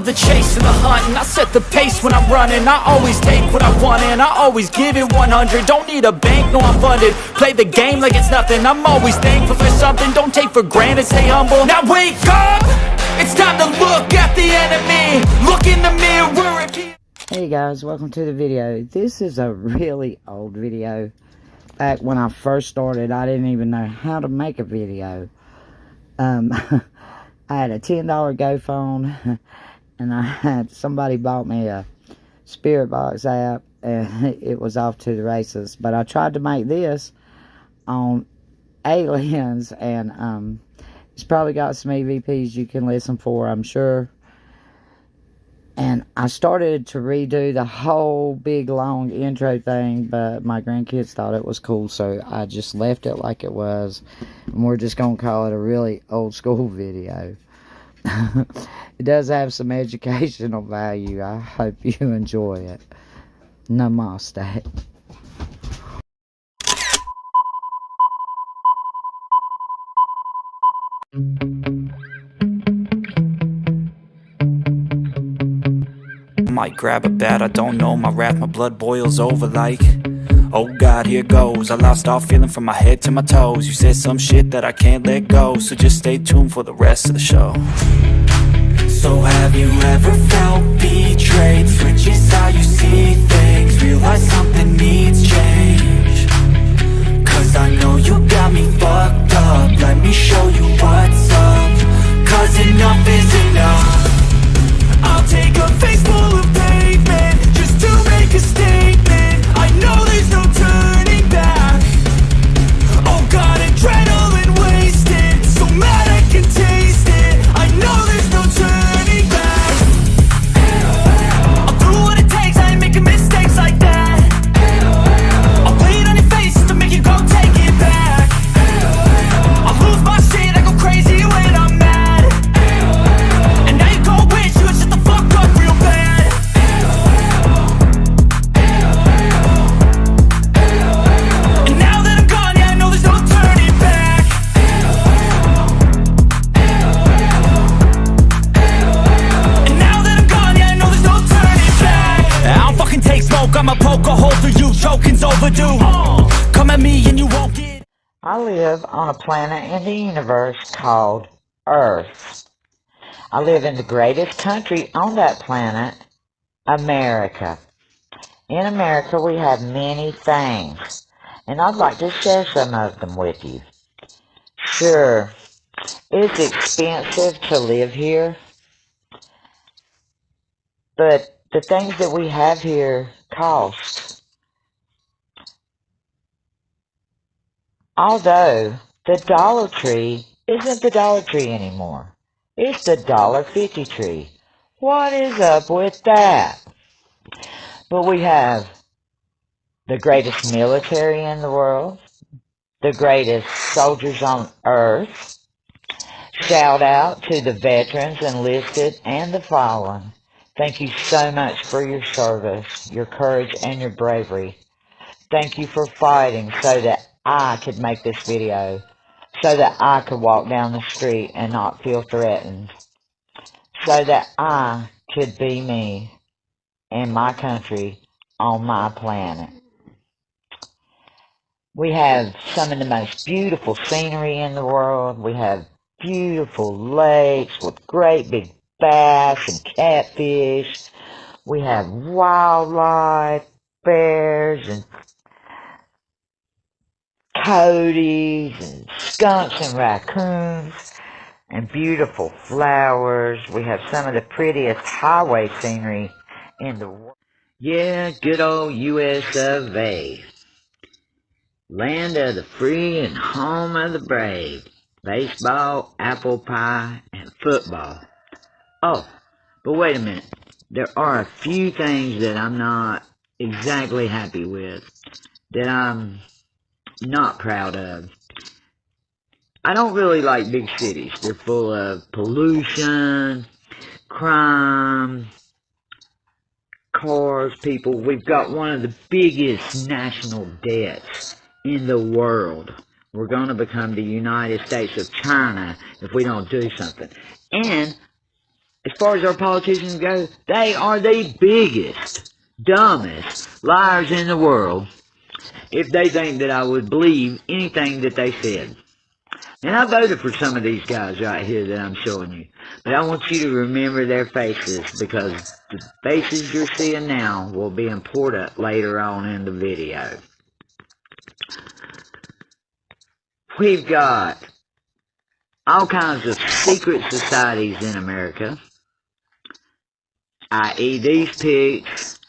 the chase and the hunt, and I set the pace when I'm running. I always take what I want and I always give it 100. Don't need a bank, no I'm funded. Play the game like it's nothing. I'm always thankful for something. Don't take for granted, stay humble. Now wake up! It's time to look at the enemy. Look in the mirror and... Hey guys, welcome to the video. This is a really old video. Back when I first started, I didn't even know how to make a video. I had a $10 GoPhone, and I had somebody bought me a Spirit Box app, and it was off to the races. But I tried to make this on aliens, and it's probably got some EVPs you can listen for, I'm sure. And I started to redo the whole big long intro thing, but my grandkids thought it was cool, so I just left it like it was. And we're just going to call it a really old school video. It does have some educational value. I hope you enjoy it. Namaste. Might grab a bat, I don't know, my wrath, my blood boils over like, oh God, here goes. I lost all feeling from my head to my toes. You said some shit that I can't let go, so just stay tuned for the rest of the show. So have you ever felt betrayed? Switches how you see things, realize something needs change. Cause I know you got me fucked up, let me show you what's up. Cause enough is enough. I'll take a face full of pavement just to make a statement. I know there's no turning back. Oh God, adrenaline wasted, so mad I can taste it. I know there's no turning back. I'll do what it takes, I ain't making mistakes like that. I'll play it on your face to make you go take it back. I'll lose my shit, I go crazy when I'm mad. And now you go wish you would shut the fuck up real bad. And now that I'm gone, yeah, I know there's no turning back. And now that I'm gone, yeah, I know there's no turning back. I don't fucking take smoke, I'ma poke a hole through you. Choking's overdue. Come at me and you won't get. I live on a planet in the universe called Earth. I live in the greatest country on that planet, America. In America, we have many things, and I'd like to share some of them with you. Sure, it's expensive to live here, but the things that we have here cost. Although the Dollar Tree isn't the Dollar Tree anymore. It's the $1.50 tree. What is up with that? But we have the greatest military in the world, the greatest soldiers on earth. Shout out to the veterans, enlisted, and the fallen. Thank you so much for your service, your courage, and your bravery. Thank you for fighting so that I could make this video, so that I could walk down the street and not feel threatened, so that I could be me in my country, on my planet. We have some of the most beautiful scenery in the world. We have beautiful lakes with great big bass and catfish. We have wildlife, bears and coyotes and skunks and raccoons and beautiful flowers. We have some of the prettiest highway scenery in the world. Yeah, good old U.S. of A. Land of the free and home of the brave. Baseball, apple pie, and football. Oh, but wait a minute. There are a few things that I'm not exactly happy with, that I'm not proud of. I don't really like big cities. They're full of pollution, crime, cars, people. We've got one of the biggest national debts in the world. We're going to become the United States of China if we don't do something. And as far as our politicians go, they are the biggest, dumbest liars in the world if they think that I would believe anything that they said. And I voted for some of these guys right here that I'm showing you. But I want you to remember their faces, because the faces you're seeing now will be important later on in the video. We've got all kinds of secret societies in America, i.e. these pigs.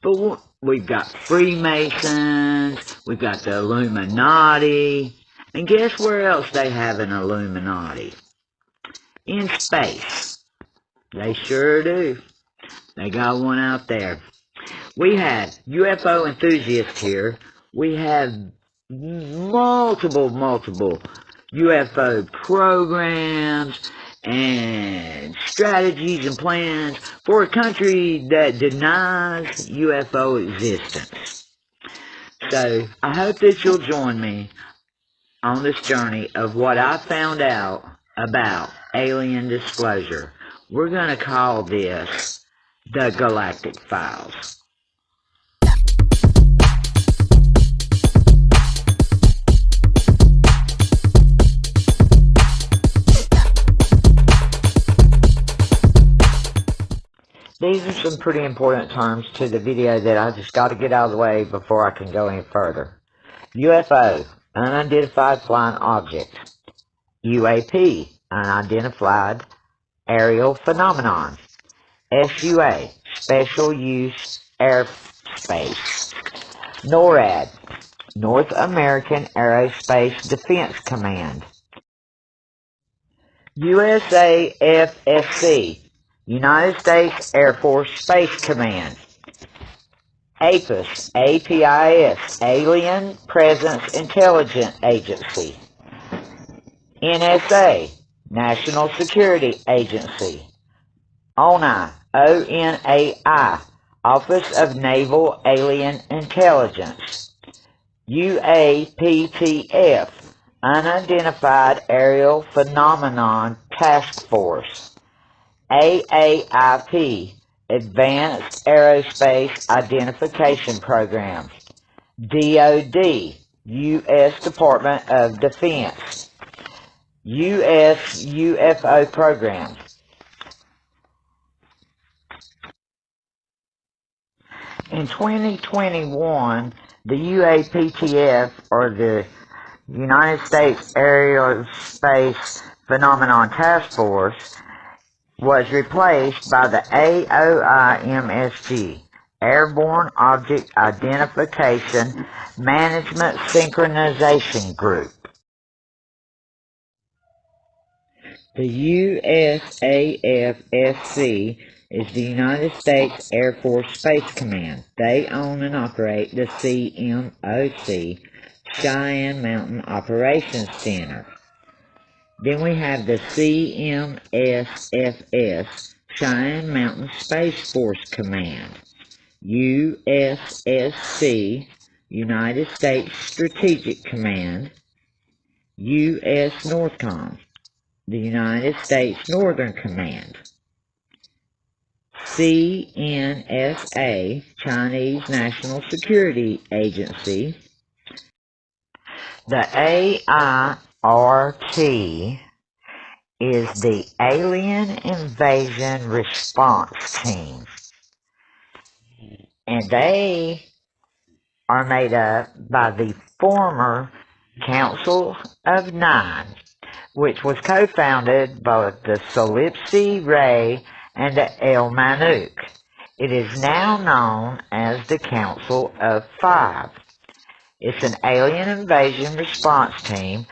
But we've got Freemasons, we've got the Illuminati, and guess where else they have an Illuminati? In space. They sure do. They got one out there. We have UFO enthusiasts here. We have multiple UFO programs and strategies and plans for a country that denies UFO existence. So I hope that you'll join me on this journey of what I found out about alien disclosure. We're going to call this the Galactic Files. These are some pretty important terms to the video that I just got to get out of the way before I can go any further. UFO, unidentified flying object. UAP, unidentified aerial phenomenon. SUA, special use airspace. NORAD, North American Aerospace Defense Command. USAFSC, United States Air Force Space Command. APIS, APIS, Alien Presence Intelligence Agency. NSA, National Security Agency. ONAI, ONAI, Office of Naval Alien Intelligence. UAPTF, Unidentified Aerial Phenomenon Task Force. AAIP, Advanced Aerospace Identification Program. DoD, U.S. Department of Defense. U.S. UFO Program. In 2021, the UAPTF, or the United States Aerospace Phenomenon Task Force, was replaced by the AOIMSG, Airborne Object Identification Management Synchronization Group. The USAFSC is the United States Air Force Space Command. They own and operate the CMOC, Cheyenne Mountain Operations Center. Then we have the CMSFS, Cheyenne Mountain Space Force Command. USSC, United States Strategic Command. US NORTHCOM, the United States Northern Command. CNSA, Chinese National Security Agency. The AIRT is the Alien Invasion Response Team. And they are made up by the former Council of Nine, which was co-founded by the Solipsi Ray and the El Manuk. It is now known as the Council of Five. It's an alien invasion response team,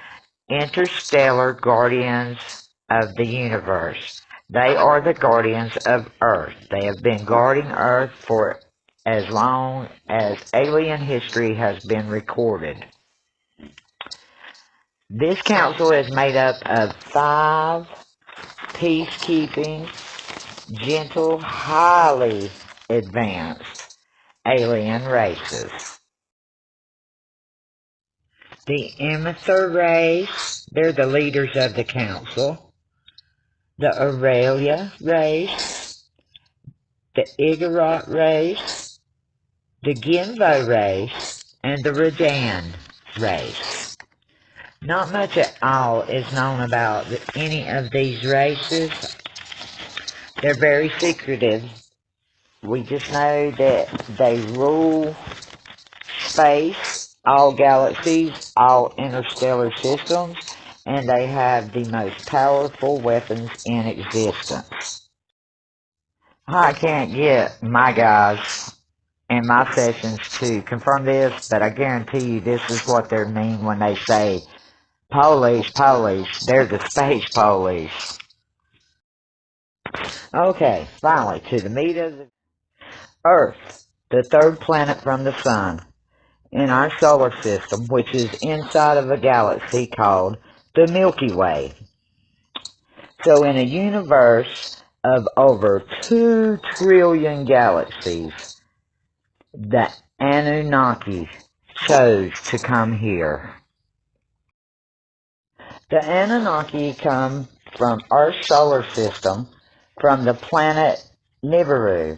interstellar guardians of the universe. They are the guardians of Earth. They have been guarding Earth for as long as alien history has been recorded. This council is made up of 5 peacekeeping, gentle, highly advanced alien races. The Emether race, they're the leaders of the council. the Aurelia race, the Igorot race, the Gimbo race, and the Redan race. Not much at all is known about any of these races. They're very secretive. We just know that they rule space, all galaxies, all interstellar systems, and they have the most powerful weapons in existence. I can't get my guys in my sessions to confirm this, but I guarantee you this is what they mean when they say, police, police, they're the space police. Okay, finally, to the meat of the Earth, the third planet from the Sun, in our solar system, which is inside of a galaxy called the Milky Way. So in a universe of over 2 trillion galaxies, the Anunnaki chose to come here. The Anunnaki come from our solar system, from the planet Nibiru.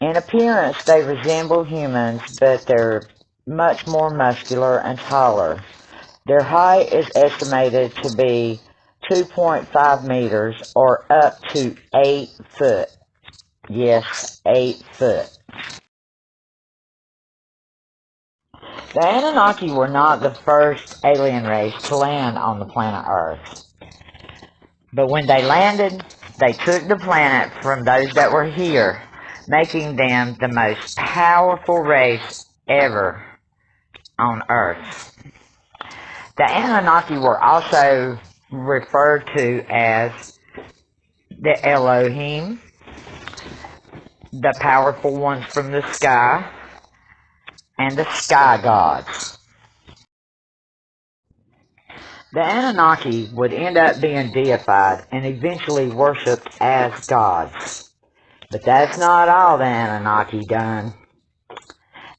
In appearance, they resemble humans, but they're much more muscular and taller. Their height is estimated to be 2.5 meters, or up to 8 foot. Yes, 8 foot. The Anunnaki were not the first alien race to land on the planet Earth. But when they landed, they took the planet from those that were here, making them the most powerful race ever on Earth. The Anunnaki were also referred to as the Elohim, the powerful ones from the sky, and the sky gods. The Anunnaki would end up being deified and eventually worshipped as gods. But that's not all the Anunnaki done.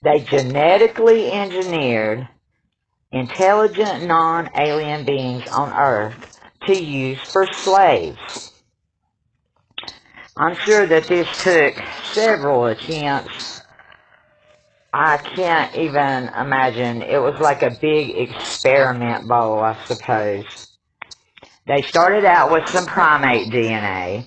They genetically engineered intelligent non-alien beings on Earth to use for slaves. I'm sure that this took several attempts. I can't even imagine. It was like a big experiment bowl, I suppose. They started out with some primate DNA.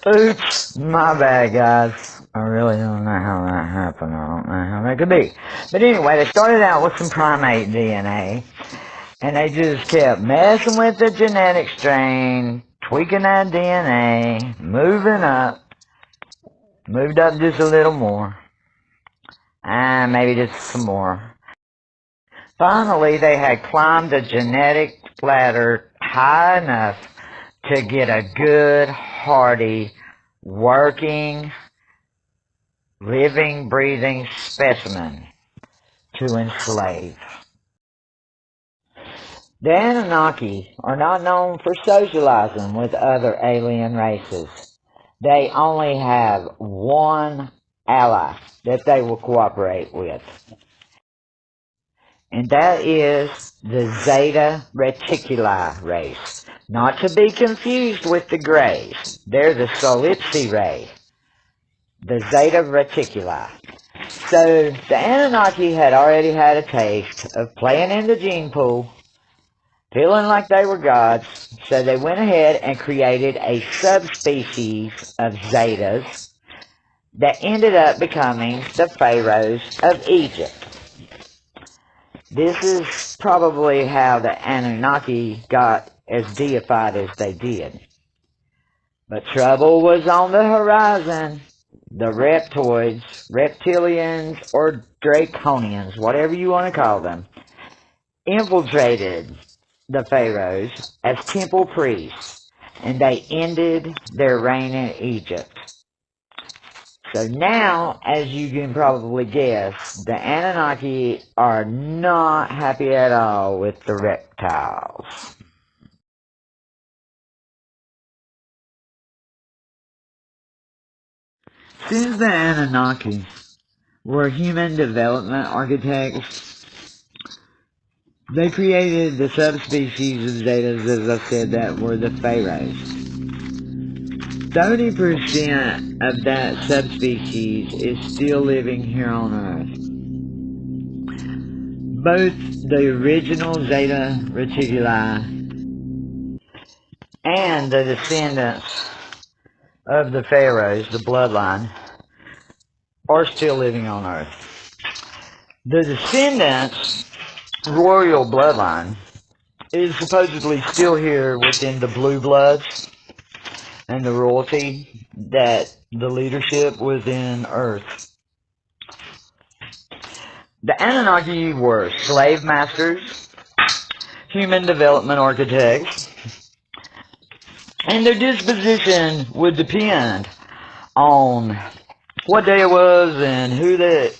Oops, my bad, guys. I really don't know how that happened. I don't know how that could be. But anyway, they started out with some primate DNA, and they just kept messing with the genetic strain, tweaking that DNA, moving up, moved up just a little more, and maybe just some more. Finally, they had climbed the genetic ladder high enough to get a good, hearty, working, living, breathing specimen to enslave. The Anunnaki are not known for socializing with other alien races. They only have one ally that they will cooperate with, and that is the Zeta Reticuli race. Not to be confused with the Greys. They're the Solipsi race. The Zeta Reticuli. So, the Anunnaki had already had a taste of playing in the gene pool, feeling like they were gods, so they went ahead and created a subspecies of Zetas that ended up becoming the pharaohs of Egypt. This is probably how the Anunnaki got as deified as they did. But trouble was on the horizon. The reptoids, reptilians, or draconians, whatever you want to call them, infiltrated the pharaohs as temple priests, and they ended their reign in Egypt. So now, as you can probably guess, the Anunnaki are not happy at all with the reptiles. Since the Anunnaki were human development architects, They created the subspecies of Zetas, as I said, that were the pharaohs. 30% of that subspecies is still living here on Earth. Both the original Zeta Reticuli and the descendants of the pharaohs, the bloodline, are still living on Earth. The descendants, royal bloodline, is supposedly still here within the blue bloods and the royalty, that the leadership within Earth. The Anunnaki were slave masters, human development architects, and their disposition would depend on what day it was and who that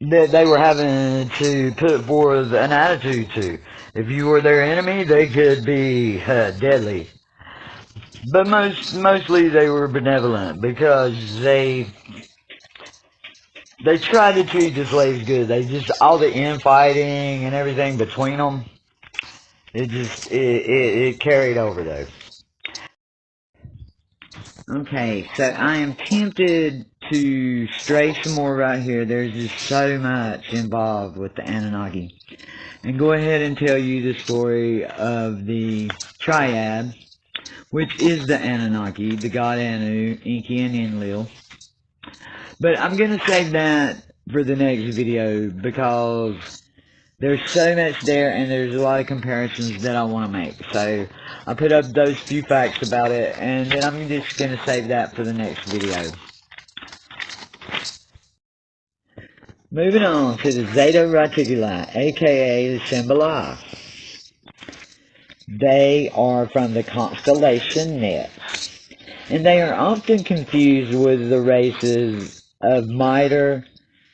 they were having to put forth an attitude to. If you were their enemy, they could be deadly. But mostly they were benevolent, because they tried to treat the slaves good. They just, all the infighting and everything between them, it carried over though. Okay, so I am tempted to stray some more right here. There's just so much involved with the Anunnaki. And go ahead and tell you the story of the Triad, which is the Anunnaki, the god Anu, Enki, and Enlil. But I'm going to save that for the next video, because there's so much there, and there's a lot of comparisons that I want to make. So I put up those few facts about it, and then I'm just going to save that for the next video. Moving on to the Zeta Reticuli, aka the Symbol. They are from the constellation Nets, and they are often confused with the races of Mitre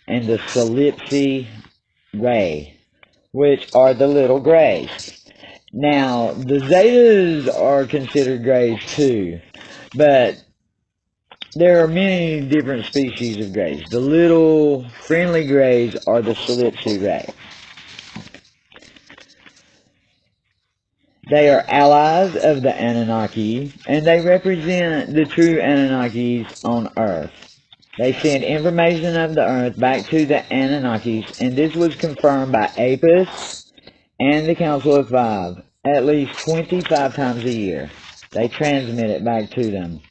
and the Solipsi Ray, which are the little grays. Now, the Zetas are considered grays too, but there are many different species of grays. The little friendly grays are the Solipsi Ray. They are allies of the Anunnaki, and they represent the true Anunnakis on Earth. They send information of the Earth back to the Anunnakis, and this was confirmed by Apis and the Council of Five at least 25 times a year. They transmit it back to them.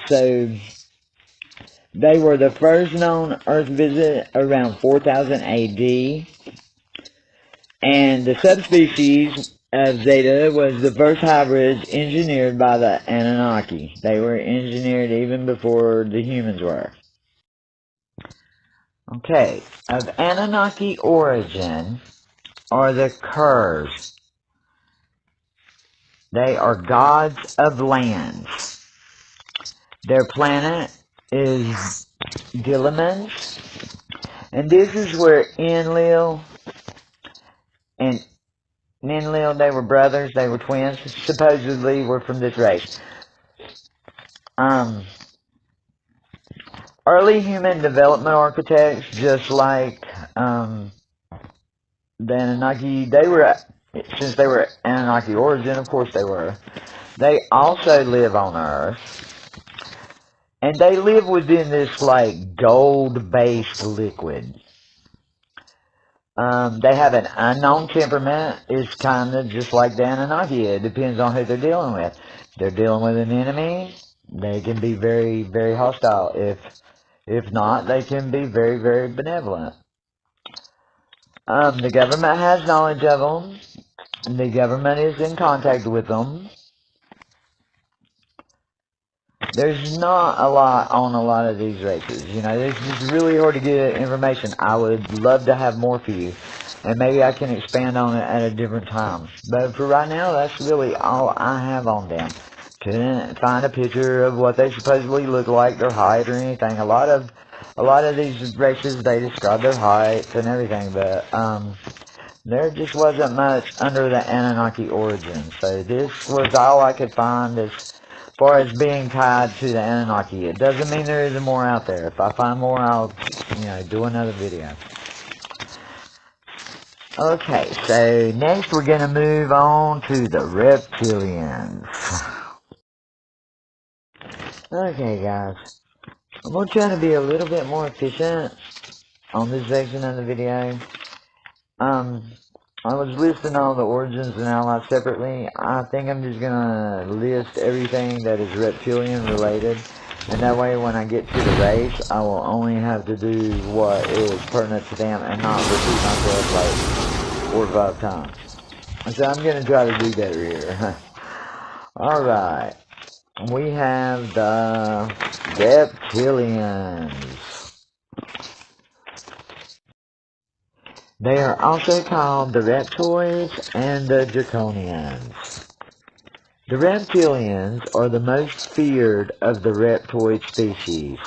So, they were the first known Earth visit around 4000 AD. And the subspecies of Zeta was the first hybrids engineered by the Anunnaki. They were engineered even before the humans were. Okay, of Anunnaki origin are the Kurs. They are gods of lands. Their planet is Dilemans, and this is where Enlil and Enlil, they were brothers, they were twins, supposedly were from this race. Early human development architects, just like the Anunnaki, since they were Anunnaki origin, of course they also live on Earth. And they live within this, like, gold-based liquid. They have an unknown temperament. It's kind of just like the Anunnaki. It depends on who they're dealing with. If they're dealing with an enemy, they can be very, very hostile. If not, they can be very, very benevolent. The government has knowledge of them. The government is in contact with them. There's not a lot on a lot of these races. You know, it's just really hard to get information. I would love to have more for you, and maybe I can expand on it at a different time. But for right now, that's really all I have on them. Couldn't find a picture of what they supposedly look like, their height or anything. A lot of these races, they describe their height and everything, but there just wasn't much under the Anunnaki origin. So this was all I could find as far as being tied to the Anunnaki. It doesn't mean there isn't more out there. If I find more, I'll, do another video. Okay, so next we're gonna move on to the reptilians. Okay, guys, I'm gonna try to be a little bit more efficient on this section of the video. I was listing all the origins and allies separately. I think I'm just gonna list everything that is reptilian related, and that way when I get to the race, I will only have to do what is pertinent to them and not repeat myself like 4 or 5 times. So I'm gonna try to do better here. Alright, we have the reptilians. They are also called the reptoids and the draconians. The reptilians are the most feared of the reptoid species.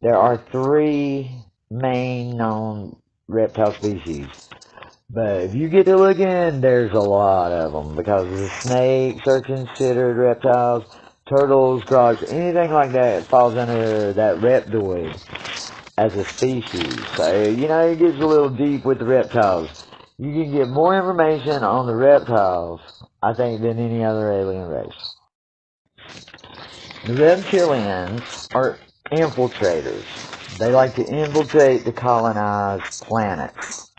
There are 3 main known reptile species. But if you get to looking, there's a lot of them, because the snakes are considered reptiles, turtles, crocs, anything like that falls under that reptoid as a species. So, you know, it gets a little deep with the reptiles. You can get more information on the reptiles, I think, than any other alien race. The reptilians are infiltrators. They like to infiltrate the colonized planets.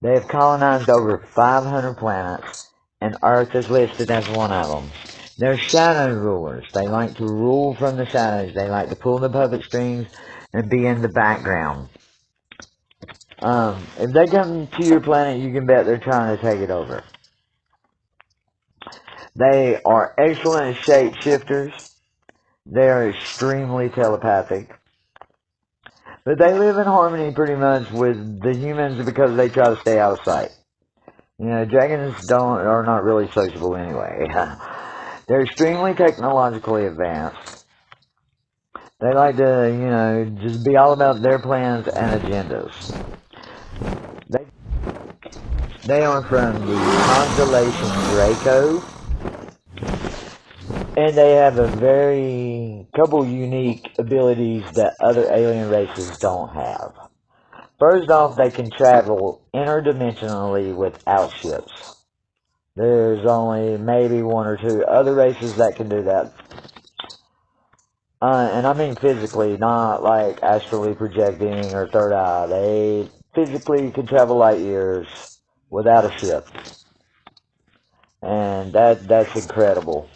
They have colonized over 500 planets, and Earth is listed as one of them. They're shadow rulers. They like to rule from the shadows. They like to pull the puppet strings and be in the background. If they come to your planet, you can bet they're trying to take it over. They are excellent shapeshifters. They are extremely telepathic. But they live in harmony pretty much with the humans because they try to stay out of sight. You know, dragons are not really sociable anyway. They're extremely technologically advanced. They like to, you know, just be all about their plans and agendas. They are from the constellation Draco, and they have a couple unique abilities that other alien races don't have. First off, they can travel interdimensionally without ships. There's only maybe 1 or 2 other races that can do that. And I mean physically, not like astrally projecting or third eye. They physically can travel light years without a ship. And that's incredible.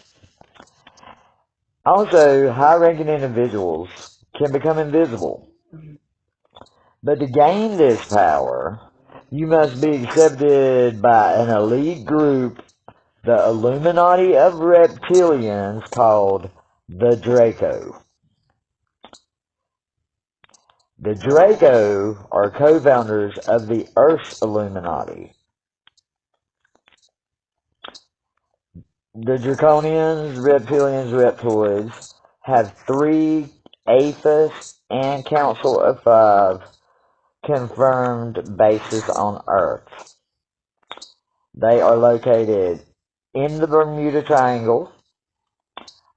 Also, high-ranking individuals can become invisible. But to gain this power, you must be accepted by an elite group, the Illuminati of reptilians, called the Draco. The Draco are co-founders of the Earth's Illuminati. The Draconians, Reptilians, Reptoids have 3 APHIS and Council of 5 confirmed bases on Earth. They are located in the Bermuda Triangle,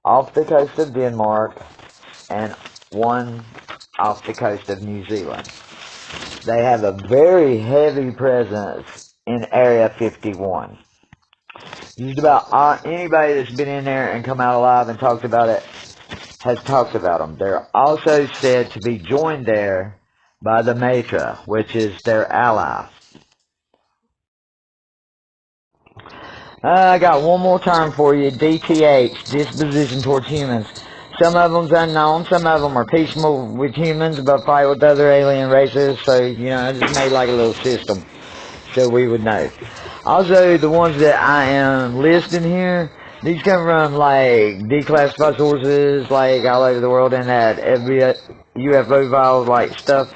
off the coast of Denmark, and 1 off the coast of New Zealand. They have a very heavy presence in Area 51. Just about anybody that's been in there and come out alive and talked about it has talked about them. They're also said to be joined there by the Matra, which is their ally. I got one more term for you, DTH, disposition towards humans. Some of them's unknown, some of them are peaceful with humans but fight with other alien races, so, you know, I just made like a little system so we would know. Also, the ones that I am listing here, these come from, like, declassified sources, like, all over the world, and that every UFO files, like, stuff.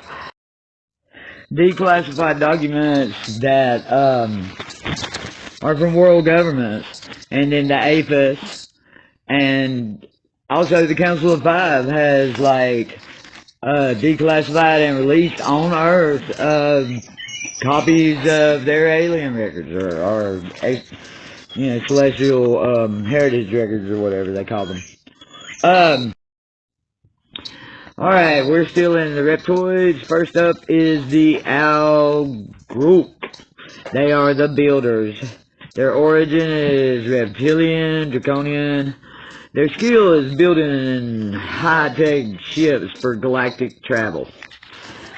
Declassified documents that, are from world governments, and then the APHIS, and also the Council of 5 has, like, declassified and released on Earth, copies of their alien records, or you know, celestial, heritage records, or whatever they call them. Alright, we're still in the reptoids. First up is the Al Group. They are the builders. Their origin is reptilian, draconian. Their skill is building high-tech ships for galactic travel.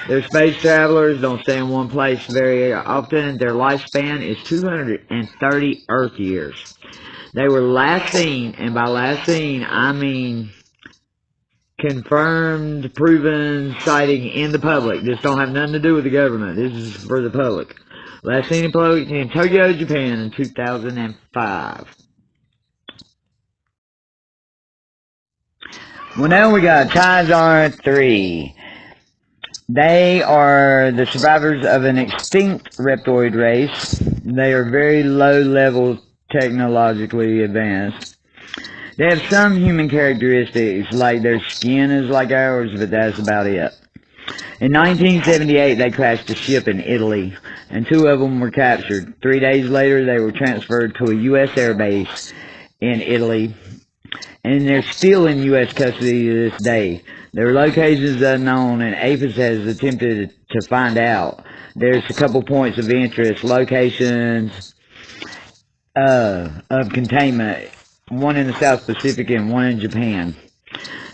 Their space travelers don't stay in one place very often. Their lifespan is 230 Earth years. They were last seen, and by last seen, I mean confirmed, proven sighting in the public. This don't have nothing to do with the government. This is for the public. Last seen in public in Tokyo, Japan in 2005. Well, now we got Kaiser 3. They are the survivors of an extinct reptoid race. They are very low level technologically advanced. They have some human characteristics, like their skin is like ours, but that's about it. In 1978, they crashed a ship in Italy, and 2 of them were captured. 3 days later, they were transferred to a U.S. air base in Italy, and they're still in U.S. custody to this day. Their location is unknown, and APHIS has attempted to find out. There's a couple points of interest, locations of containment, one in the South Pacific and one in Japan.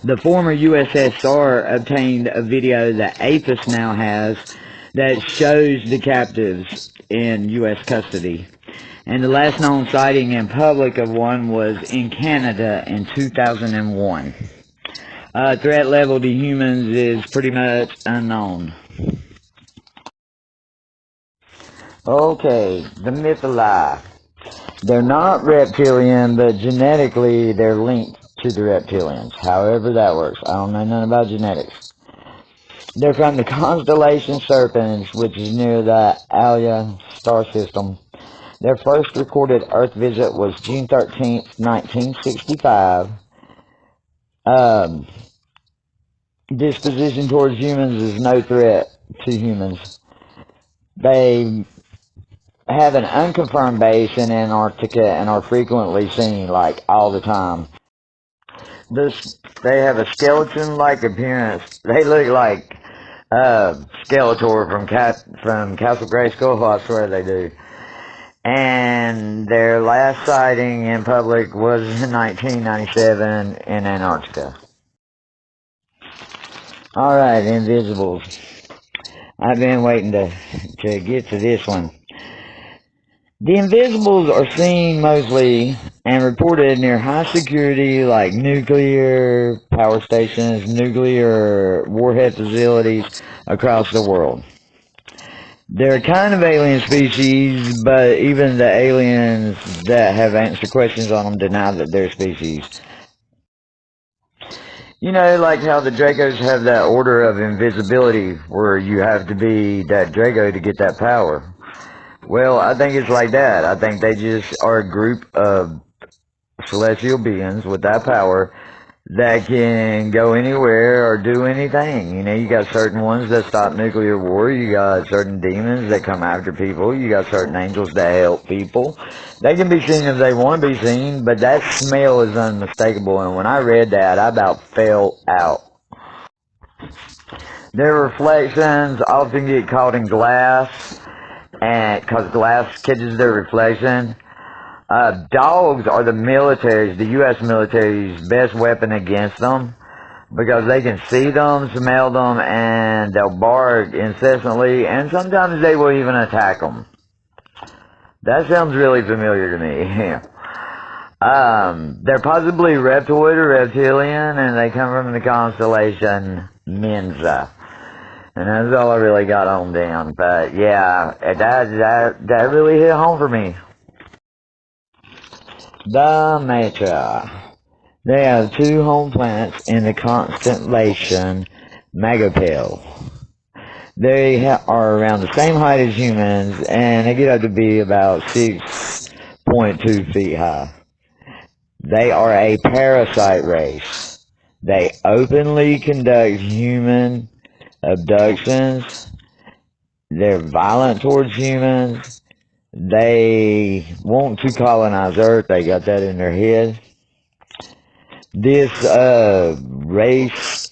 The former USSR obtained a video that APHIS now has that shows the captives in U.S. custody. And the last known sighting in public of one was in Canada in 2001. Threat level to humans is pretty much unknown. Okay, the mytholi. They're not reptilian, but genetically they're linked to the reptilians. However that works. I don't know nothing about genetics. They're from the constellation Serpens, which is near the Allia star system. Their first recorded Earth visit was June 13th, 1965. Disposition towards humans is no threat to humans. They have an unconfirmed base in Antarctica and are frequently seen, like, all the time. They have a skeleton-like appearance. They look like Skeletor from Castle Grayskull. I swear they do. And their last sighting in public was in 1997 in Antarctica. Alright, Invisibles. I've been waiting to get to this one. The Invisibles are seen mostly and reported near high security, like nuclear power stations, nuclear warhead facilities across the world. They're a kind of alien species, but even the aliens that have answered questions on them deny that they're species. You know, like how the Dracos have that order of invisibility, where you have to be that Draco to get that power. Well, I think it's like that. I think they just are a group of celestial beings with that power that can go anywhere or do anything. You know, you got certain ones that stop nuclear war. You got certain demons that come after people. You got certain angels that help people. They can be seen if they want to be seen, but that smell is unmistakable. And when I read that, I about fell out. Their reflections often get caught in glass, and because glass catches their reflection. Dogs are the military's, the U.S. military's best weapon against them, because they can see them, smell them, and they'll bark incessantly, and sometimes they will even attack them. That sounds really familiar to me. They're possibly reptoid or reptilian, and they come from the constellation Mensa. And that's all I really got on down. But yeah, that really hit home for me. The Matra. They have 2 home planets in the constellation Magopel. They are around the same height as humans, and they get up to be about 6.2 feet high. They are a parasite race. They openly conduct human abductions. They're violent towards humans. They want to colonize Earth. They got that in their head. This race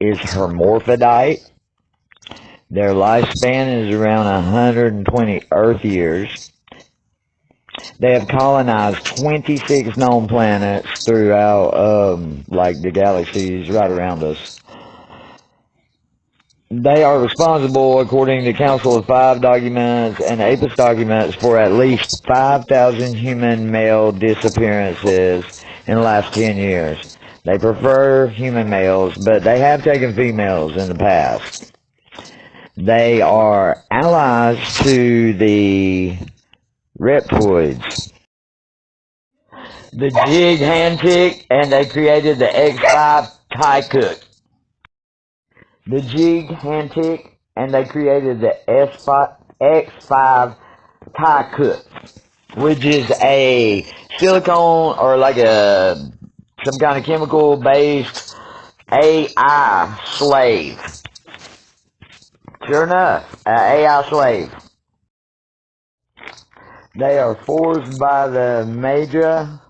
is hermaphrodite. Their lifespan is around 120 Earth years. They have colonized 26 known planets throughout, like the galaxies right around us. They are responsible, according to Council of Five documents and APIS documents, for at least 5,000 human male disappearances in the last 10 years. They prefer human males, but they have taken females in the past. They are allies to the reptoids, the Jig hand tick, and they created the X5 Thai cook. The Jig hand tick, and they created the X5 Thai cook, which is a silicone or like some kind of chemical based AI slave. Sure enough, an AI slave. They are forced by the Major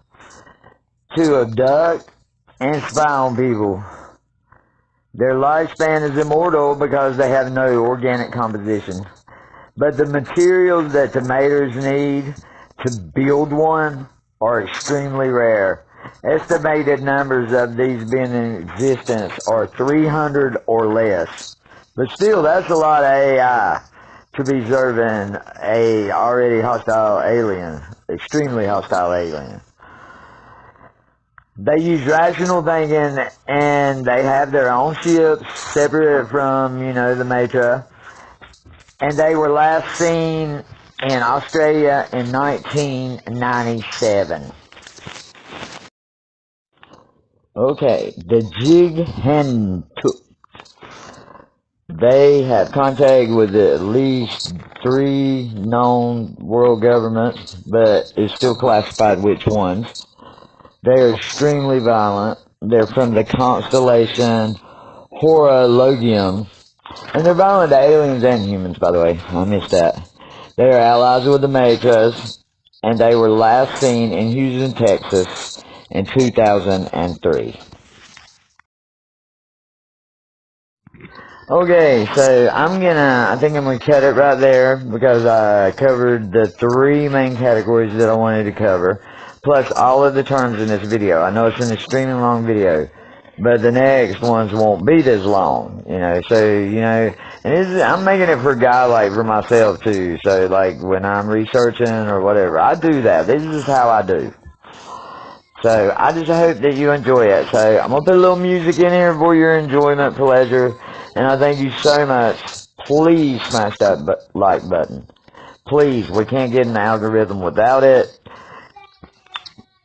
to abduct and spy on people. Their lifespan is immortal because they have no organic composition. But the materials that tomatoes need to build one are extremely rare. Estimated numbers of these being in existence are 300 or less. But still, that's a lot of AI to be serving a already hostile alien, extremely hostile alien. They use rational thinking, and they have their own ships separate from, the Matra. And they were last seen in Australia in 1997. Okay, the Jig Hen Took. They have contact with at least 3 known world governments, but it's still classified which ones. They're extremely violent. They're from the constellation Horologium. And they're violent to aliens and humans, by the way. I missed that. They are allies with the Matras, and they were last seen in Houston, Texas in 2003. Okay, so I think I'm gonna cut it right there because I covered the 3 main categories that I wanted to cover, plus all of the terms in this video. I know it's an extremely long video, but the next ones won't be this long, and I'm making it for a guy like for myself too, so like when I'm researching or whatever, I do that. This is how I do. So I just hope that you enjoy it. So I'm going to put a little music in here for your enjoyment, pleasure. And I thank you so much. Please smash that like button. Please, we can't get an algorithm without it.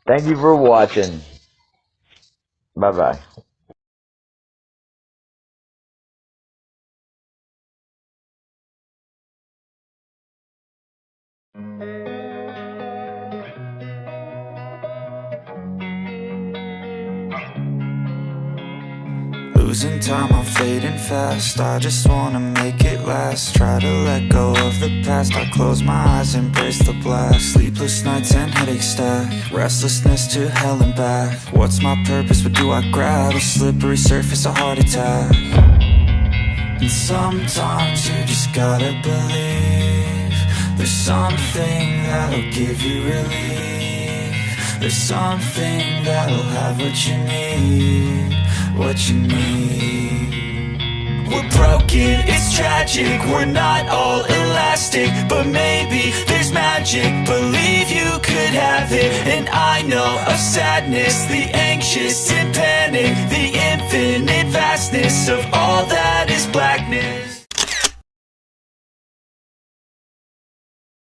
Thank you for watching. Bye-bye. Losing time, I'm fading fast. I just wanna make it last. Try to let go of the past. I close my eyes, embrace the blast. Sleepless nights and headache stack. Restlessness to hell and back. What's my purpose? What do I grab? A slippery surface, a heart attack. And sometimes you just gotta believe there's something that'll give you relief. There's something that'll have what you need. What you need. We're broken, it's tragic. We're not all elastic, but maybe there's magic. Believe you could have it. And I know of sadness, the anxious and panic, the infinite vastness of all that is blackness.